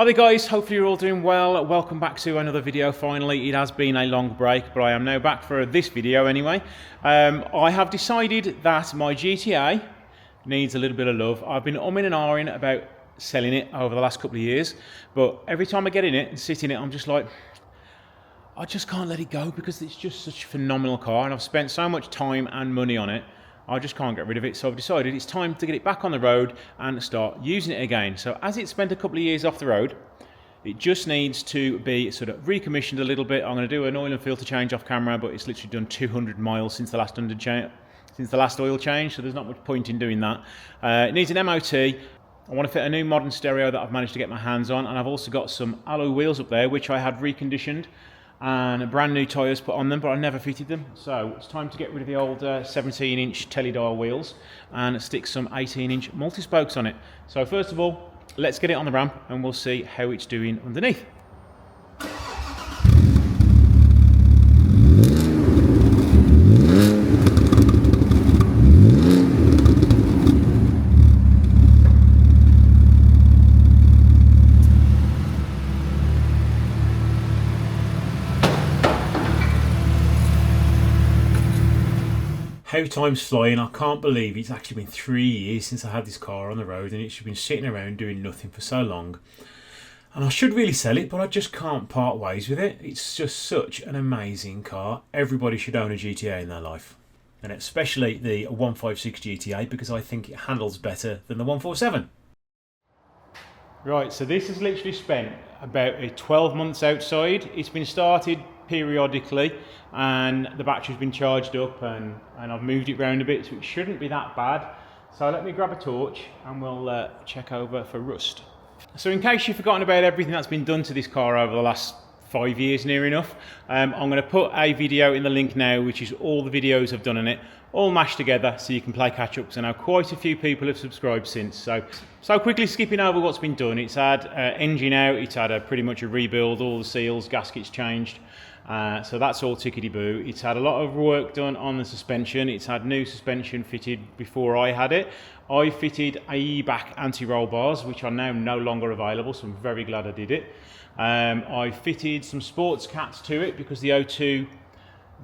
Hi there guys, hopefully you're all doing well. Welcome back to another video finally. It has been a long break, but I am now back for this video anyway. I have decided that my GTA needs a little bit of love. I've been umming and ahhing about selling it over the last couple of years, but every time I get in it and sit in it, I'm just like, I just can't let it go because it's just such a phenomenal car and I've spent so much time and money on it. I just can't get rid of it, so I've decided it's time to get it back on the road and start using it again. So as it's spent a couple of years off the road, it just needs to be sort of recommissioned a little bit. I'm going to do an oil and filter change off camera, but it's literally done 200 miles since the last oil change, so there's not much point in doing that. It needs an MOT. I want to fit a new modern stereo that I've managed to get my hands on, and I've also got some alloy wheels up there which I had reconditioned and brand new tyres put on them, but I never fitted them. So it's time to get rid of the old 17-inch teledial wheels and stick some 18-inch multi-spokes on it. So first of all, let's get it on the ramp and we'll see how it's doing underneath. How time's flying. I can't believe it's actually been 3 years since I had this car on the road and it's been sitting around doing nothing for so long. And I should really sell it, but I just can't part ways with it. It's just such an amazing car. Everybody should own a GTA in their life. And especially the 156 GTA, because I think it handles better than the 147. Right, so this has literally spent about 12 months outside. It's been started periodically and the battery's been charged up and I've moved it around a bit, so it shouldn't be that bad. So let me grab a torch and we'll check over for rust. So in case you've forgotten about everything that's been done to this car over the last 5 years near enough, I'm going to put a video in the link now which is all the videos I've done on it, all mashed together so you can play catch up, because I know quite a few people have subscribed since. So quickly skipping over what's been done, it's had engine out, it's had pretty much a rebuild, all the seals, gaskets changed, so that's all tickety-boo. It's had a lot of work done on the suspension. It's had new suspension fitted before I had it. I fitted back anti-roll bars which are now no longer available, so I'm very glad I did it. I fitted some sports cats to it because the O2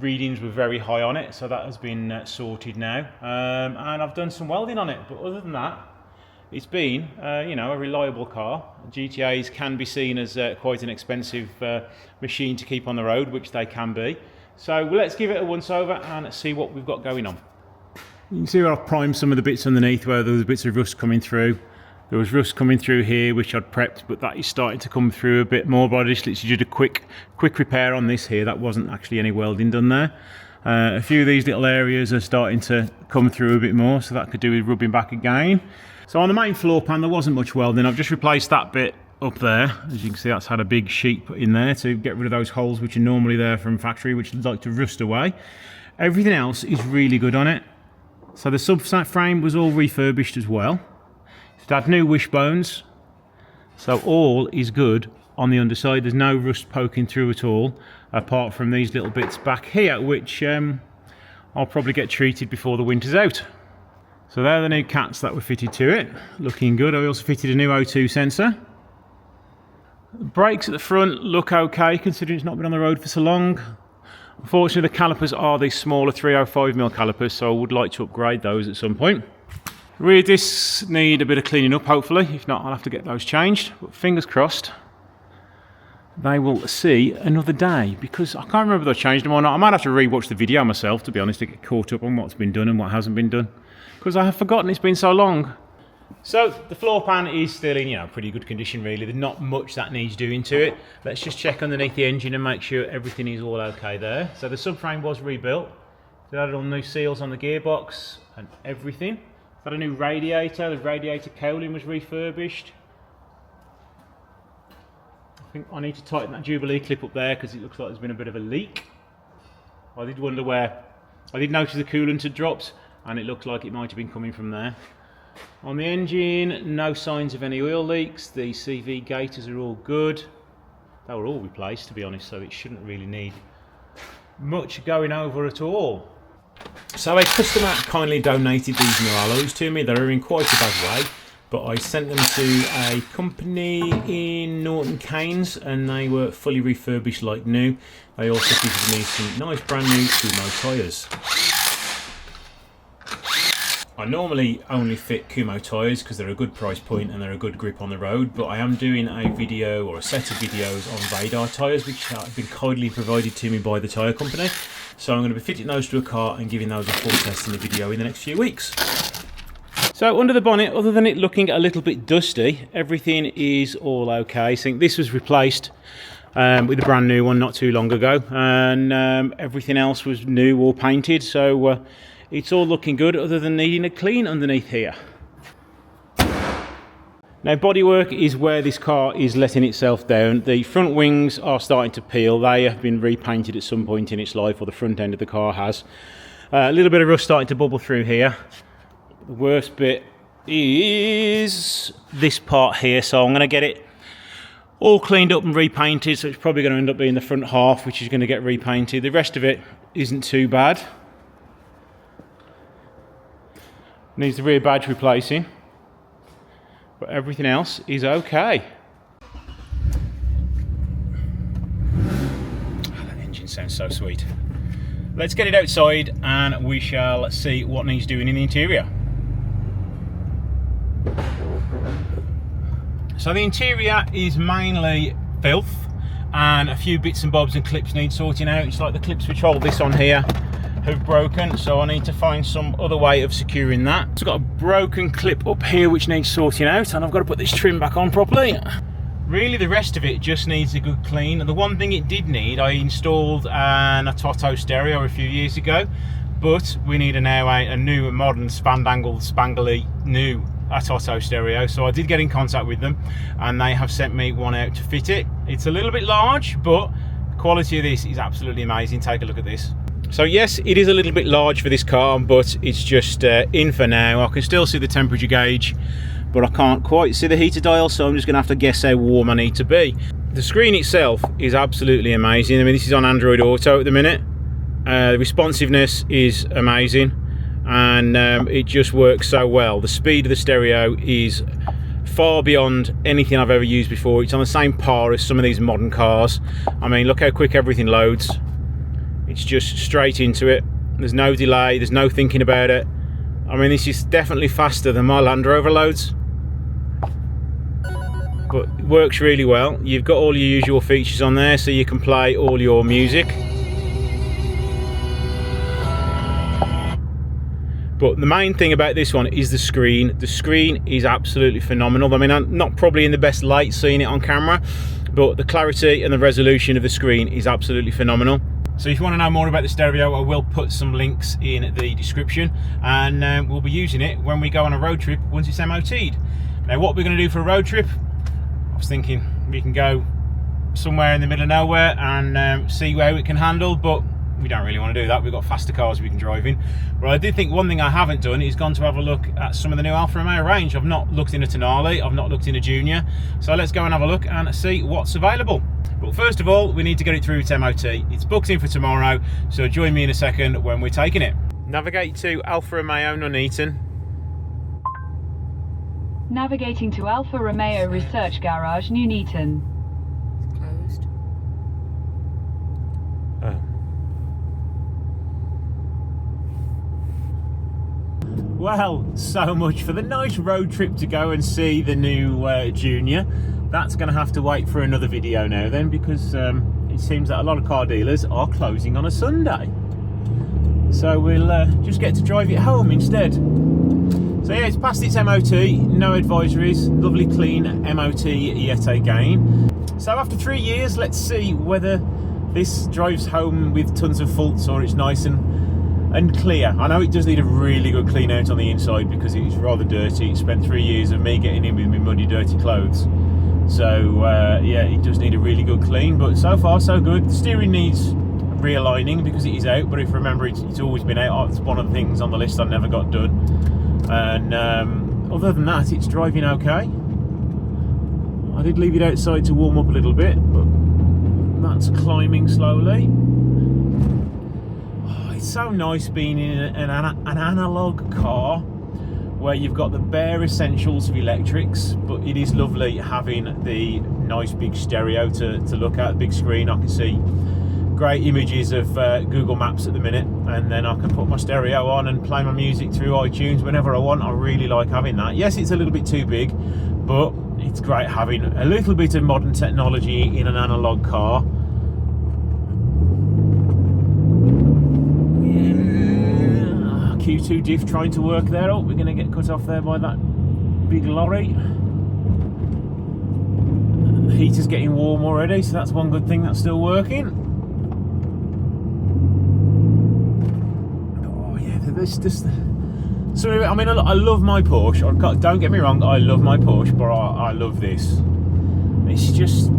readings were very high on it, so that has been sorted now. And I've done some welding on it, but other than that, it's been a reliable car. GTAs can be seen as quite an expensive machine to keep on the road, which they can be. So let's give it a once over and see what we've got going on. You can see where I've primed some of the bits underneath where there was bits of rust coming through. There was rust coming through here which I'd prepped, but that is starting to come through a bit more. But I just literally did a quick repair on this here. That wasn't actually any welding done there. A few of these little areas are starting to come through a bit more, so that could do with rubbing back again. So on the main floor pan there wasn't much welding. I've just replaced that bit up there. As you can see, that's had a big sheet put in there to get rid of those holes which are normally there from factory, which like to rust away. Everything else is really good on it. So the subframe was all refurbished as well. It had new wishbones, so all is good on the underside. There's no rust poking through at all, apart from these little bits back here, which I'll probably get treated before the winter's out. So they're the new cats that were fitted to it, looking good. I also fitted a new O2 sensor. The brakes at the front look okay, considering it's not been on the road for so long. Unfortunately, the calipers are the smaller 305mm calipers, so I would like to upgrade those at some point. Rear discs need a bit of cleaning up, hopefully. If not, I'll have to get those changed. But fingers crossed, they will see another day, because I can't remember if I changed them or not. I might have to re-watch the video myself, to be honest, to get caught up on what's been done and what hasn't been done, because I have forgotten it's been so long. So the floor pan is still in pretty good condition really. There's not much that needs doing to it. Let's just check underneath the engine and make sure everything is all okay there. So the subframe was rebuilt. They added all new seals on the gearbox and everything. Got a new radiator. The radiator cowling was refurbished. I think I need to tighten that Jubilee clip up there because it looks like there's been a bit of a leak. I did wonder where. I did notice the coolant had dropped and it looked like it might have been coming from there. On the engine, no signs of any oil leaks. The CV gaiters are all good. They were all replaced, to be honest, so it shouldn't really need much going over at all. So a customer kindly donated these new alloys to me. They're in quite a bad way. but I sent them to a company in Norton Keynes and they were fully refurbished like new. They also fitted me some nice brand new Kumo tyres. I normally only fit Kumo tyres because they're a good price point and they're a good grip on the road, but I am doing a video or a set of videos on radar tyres which have been kindly provided to me by the tyre company. So I'm going to be fitting those to a car and giving those a full test in the video in the next few weeks. So under the bonnet, other than it looking a little bit dusty, everything is all okay. I think this was replaced with a brand new one not too long ago, and everything else was new or painted, so it's all looking good other than needing a clean underneath here. Now bodywork is where this car is letting itself down. The front wings are starting to peel. They have been repainted at some point in its life, or the front end of the car has. A little bit of rust starting to bubble through here. The worst bit is this part here, so I'm going to get it all cleaned up and repainted, so it's probably going to end up being the front half which is going to get repainted. The rest of it isn't too bad. Needs the rear badge replacing, but everything else is okay. That engine sounds so sweet. Let's get it outside and we shall see what needs doing in the interior. So the interior is mainly filth and a few bits and bobs and clips need sorting out. It's like the clips which hold this on here have broken, so I need to find some other way of securing that. It's got a broken clip up here which needs sorting out, and I've got to put this trim back on properly. Really the rest of it just needs a good clean. The one thing it did need, I installed an Atoto stereo a few years ago, but we need now a new modern spandangled spangly new Atoto stereo, so I did get in contact with them and they have sent me one out to fit it. It's a little bit large, but the quality of this is absolutely amazing. Take a look at this. So yes, it is a little bit large for this car, but it's just in for now. I can still see the temperature gauge, but I can't quite see the heater dial, so I'm just going to have to guess how warm I need to be. The screen itself is absolutely amazing. I mean, this is on Android Auto at the minute. The responsiveness is amazing, and it just works so well. The speed of the stereo is far beyond anything I've ever used before. It's on the same par as some of these modern cars. I mean, look how quick everything loads. It's just straight into it. There's no delay, there's no thinking about it. I mean, this is definitely faster than my Land Rover loads, but it works really well. You've got all your usual features on there, so you can play all your music. But the main thing about this one is the screen. The screen is absolutely phenomenal. I mean, I'm not probably in the best light seeing it on camera, but the clarity and the resolution of the screen is absolutely phenomenal. So if you want to know more about the stereo, I will put some links in the description, and we'll be using it when we go on a road trip once it's MOT'd. Now what we're going to do for a road trip, I was thinking we can go somewhere in the middle of nowhere and see how it can handle, but we don't really want to do that. We've got faster cars we can drive in. But I did think one thing I haven't done is gone to have a look at some of the new Alfa Romeo range. I've not looked in a Tonale, I've not looked in a Junior, so let's go and have a look and see what's available. But first of all, we need to get it through its MOT. It's booked in for tomorrow, so join me in a second when we're taking it. Navigate to Alfa Romeo Nuneaton. Navigating to Alfa Romeo Research Garage, Nuneaton. Closed. Oh. Well, so much for the nice road trip to go and see the new Junior. That's going to have to wait for another video now then, because it seems that a lot of car dealers are closing on a Sunday. So we'll just get to drive it home instead. So yeah, it's past its MOT, no advisories, lovely clean MOT yet again. So after 3 years, let's see whether this drives home with tons of faults or it's nice and clear. I know it does need a really good clean out on the inside because it is rather dirty. It spent 3 years of me getting in with my muddy, dirty clothes. So yeah, it does need a really good clean, but so far so good. The steering needs realigning because it is out, but if you remember, it's always been out. It's one of the things on the list I never got done. And other than that, it's driving okay. I did leave it outside to warm up a little bit, but that's climbing slowly. Oh, it's so nice being in an analog car where you've got the bare essentials of electrics, but it is lovely having the nice big stereo to look at, big screen. I can see great images of Google Maps at the minute, and then I can put my stereo on and play my music through iTunes whenever I want. I really like having that. Yes, it's a little bit too big, but it's great having a little bit of modern technology in an analog car. Yeah. Q2 diff trying to work there. Oh, we're going to get cut off there by that big lorry. The heater's getting warm already, so that's one good thing that's still working. Oh yeah, there's just... So, I mean, I love my Porsche. Don't get me wrong, I love my Porsche, but I love this. It's just,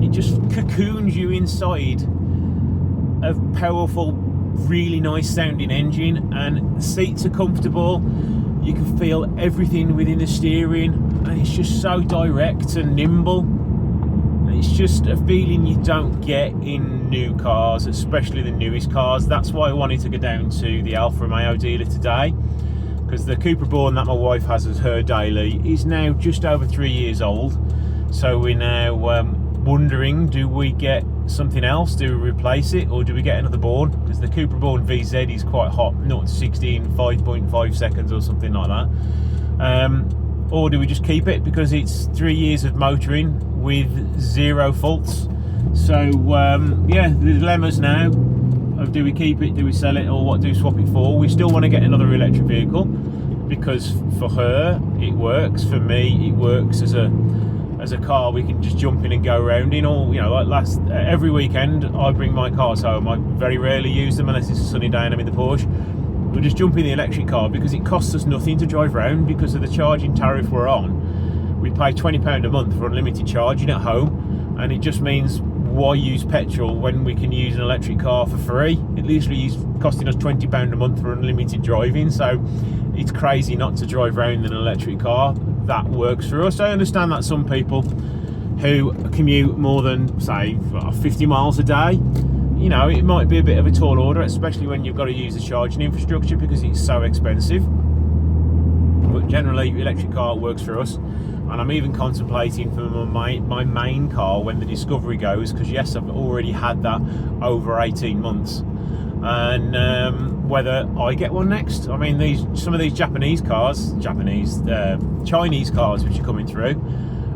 it just cocoons you inside a powerful, really nice sounding engine, and the seats are comfortable. You can feel everything within the steering, and it's just so direct and nimble. It's just a feeling you don't get in new cars, especially the newest cars. That's why I wanted to go down to the Alfa Romeo dealer today, because the Cooper Born that my wife has as her daily is now just over 3 years old. So we're now wondering, do we get something else? Do we replace it, or do we get another Born? Because the Cooper Born VZ is quite hot, 0 to 60 in 5.5 seconds or something like that. Or do we just keep it because it's 3 years of motoring with 0 faults? So yeah, the dilemmas now of do we keep it, do we sell it, or what do we swap it for? We still want to get another electric vehicle because for her it works, for me it works as a car we can just jump in and go around in. Or, you know, like every weekend I bring my cars home. I very rarely use them unless it's a sunny day and I'm in the Porsche. We'll just jump in the electric car because it costs us nothing to drive around because of the charging tariff we're on. We pay £20 a month for unlimited charging at home, and it just means why use petrol when we can use an electric car for free? It literally is costing us £20 a month for unlimited driving, so it's crazy not to drive around in an electric car. That works for us. I understand that some people who commute more than, say, 50 miles a day, you know, it might be a bit of a tall order, especially when you've got to use the charging infrastructure because it's so expensive. But generally, electric car works for us. And I'm even contemplating for my main car when the Discovery goes, because yes, I've already had that over 18 months. And whether I get one next. I mean, some of these Chinese cars which are coming through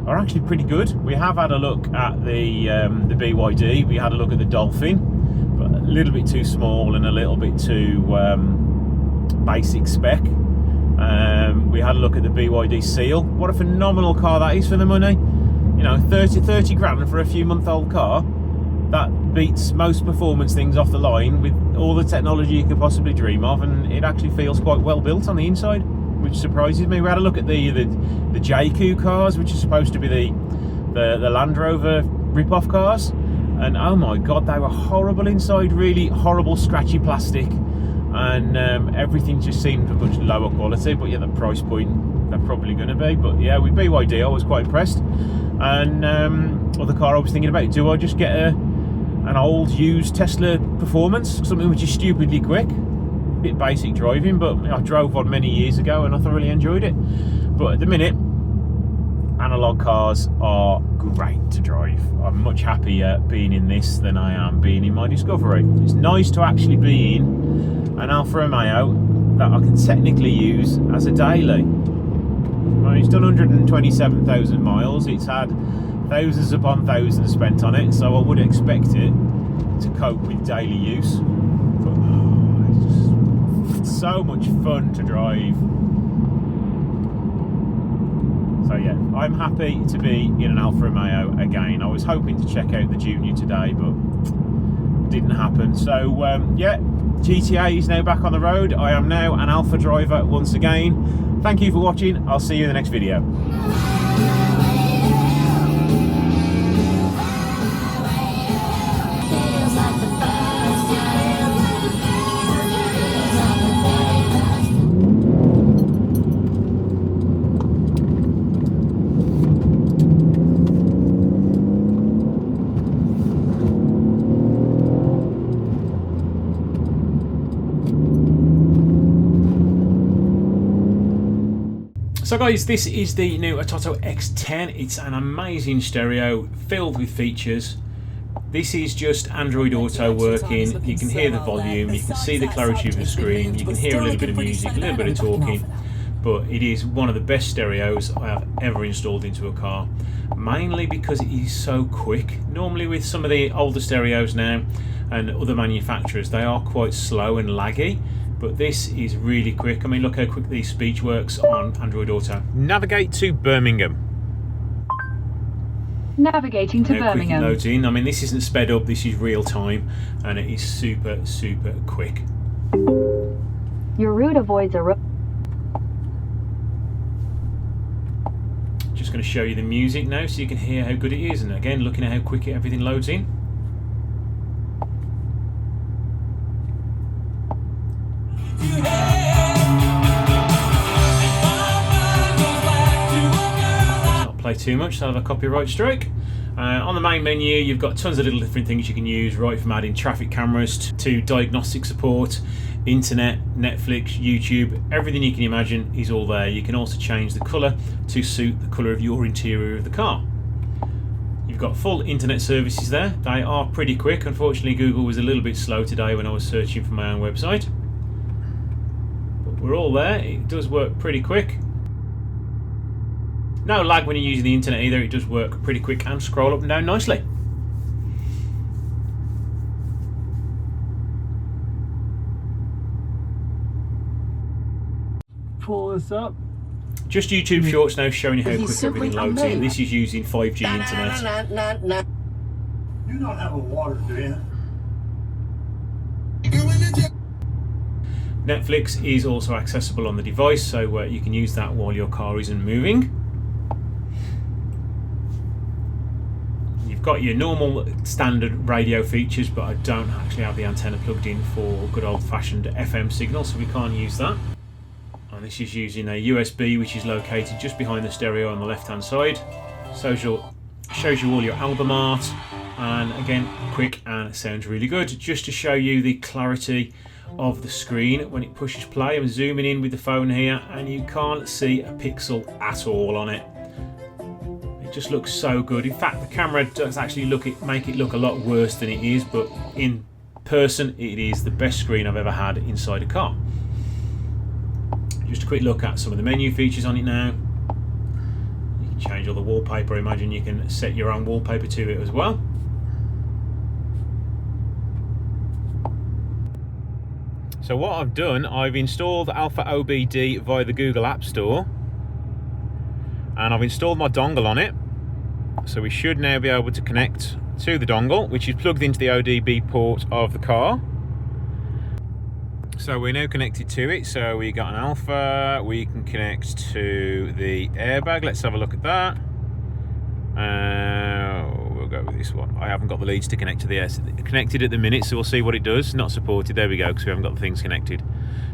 are actually pretty good. We have had a look at the BYD, we had a look at the Dolphin, but a little bit too small and a little bit too basic spec. We had a look at the BYD Seal. What a phenomenal car that is for the money. You know, 30 grand for a few month old car. That beats most performance things off the line with all the technology you could possibly dream of, and it actually feels quite well built on the inside, which surprises me. We had a look at the JQ cars, which is supposed to be the Land Rover rip-off cars, and oh my god, they were horrible inside, really horrible scratchy plastic, and everything just seemed a much lower quality. But yeah, the price point they're probably going to be. But yeah, with BYD I was quite impressed. And other car I was thinking about, do I just get an old used Tesla Performance, something which is stupidly quick, a bit basic driving, but I drove one many years ago and I thoroughly enjoyed it. But at the minute, analog cars are great to drive. I'm much happier being in this than I am being in my Discovery. It's nice to actually be in an Alfa Romeo that I can technically use as a daily. Well, it's done 127,000 miles. It's had thousands upon thousands spent on it, so I would expect it to cope with daily use. But it's so much fun to drive. So yeah, I'm happy to be in an Alfa Romeo again. I was hoping to check out the Junior today, but didn't happen. So yeah, GTA is now back on the road. I am now an Alfa driver once again. Thank you for watching. I'll see you in the next video. So guys, this is the new Atoto X10. It's an amazing stereo filled with features. This is just Android Auto working. You can hear the volume, you can see the clarity of the screen, you can hear a little bit of music, a little bit of talking, but it is one of the best stereos I have ever installed into a car, mainly because it is so quick. Normally with some of the older stereos now and other manufacturers, they are quite slow and laggy, but this is really quick. I mean, look how quick the speech works on Android Auto. Navigate to Birmingham. Navigating to Birmingham. Loads in. I mean, this isn't sped up, this is real time, and it is super quick. Your route avoids a Just going to show you the music now so you can hear how good it is, and again, looking at how quick everything loads in. Play too much, so I'll have a copyright strike. On the main menu, you've got tons of little different things you can use, right from adding traffic cameras to diagnostic support, internet, Netflix, YouTube, everything you can imagine is all there. You can also change the colour to suit the colour of your interior of the car. You've got full internet services there. They are pretty quick. Unfortunately, Google was a little bit slow today when I was searching for my own website. But we're all there. It does work pretty quick. No lag when you're using the internet either, it does work pretty quick and scroll up and down nicely. Pull this up. Just YouTube Shorts now showing you how quick everything loads in. This is using 5G internet. You don't have a water, do you? Netflix is also accessible on the device, so you can use that while your car isn't moving. You've got your normal standard radio features, but I don't actually have the antenna plugged in for good old-fashioned FM signal, so we can't use that. And this is using a USB, which is located just behind the stereo on the left-hand side. Shows you all your album art, and again, quick and sounds really good. Just to show you the clarity of the screen when it pushes play, I'm zooming in with the phone here, and you can't see a pixel at all on it. It just looks so good. In fact, the camera does actually make it look a lot worse than it is, but in person it is the best screen I've ever had inside a car. Just a quick look at some of the menu features on it now. You can change all the wallpaper. I imagine you can set your own wallpaper to it as well. So what I've done, I've installed Alpha OBD via the Google App Store, and I've installed my dongle on it. So we should now be able to connect to the dongle, which is plugged into the ODB port of the car. So we're now connected to it. So we got an Alpha, we can connect to the airbag. Let's have a look at that. We'll go with this one. I haven't got the leads to connect to the air connected at the minute, so we'll see what it does. Not supported, there we go, because we haven't got the things connected.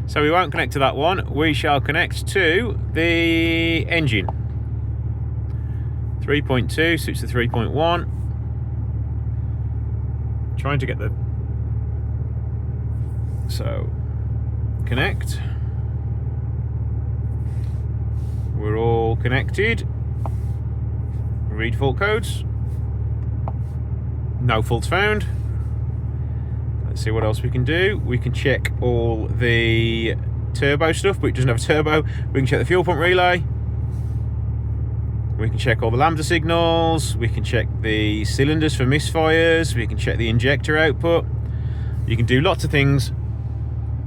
So we won't connect to that one. We shall connect to the engine. 3.2 suits the 3.1. Trying to get the... So, connect. We're all connected. Read fault codes. No faults found. Let's see what else we can do. We can check all the turbo stuff, but it doesn't have a turbo. We can check the fuel pump relay. We can check all the lambda signals. We can check the cylinders for misfires. We can check the injector output. You can do lots of things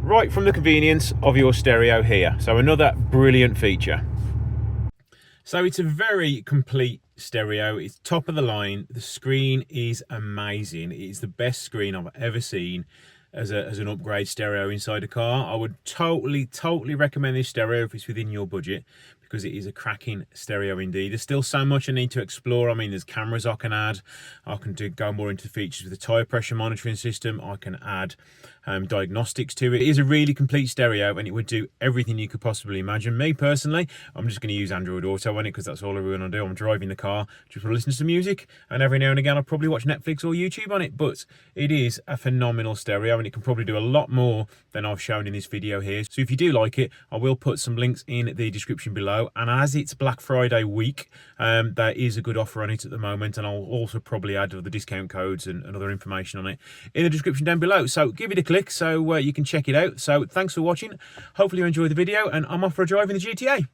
right from the convenience of your stereo here. So another brilliant feature. So it's a very complete stereo. It's top of the line. The screen is amazing. It's the best screen I've ever seen as an upgrade stereo inside a car. I would totally recommend this stereo if it's within your budget, because it is a cracking stereo indeed. There's still so much I need to explore. I mean, there's cameras I can add. I can go more into the features with the tyre pressure monitoring system. I can add diagnostics to it. It is a really complete stereo, and it would do everything you could possibly imagine. Me personally, I'm just going to use Android Auto on it because that's all I'm going to do. I'm driving the car, just want to listen to some music, and every now and again I'll probably watch Netflix or YouTube on it. But it is a phenomenal stereo, and it can probably do a lot more than I've shown in this video here. So if you do like it, I will put some links in the description below. below, and as it's Black Friday week, there is a good offer on it at the moment, and I'll also probably add other discount codes and other information on it in the description down below. So give it a click so you can check it out. So thanks for watching. Hopefully you enjoyed the video, and I'm off for a drive in the GTA.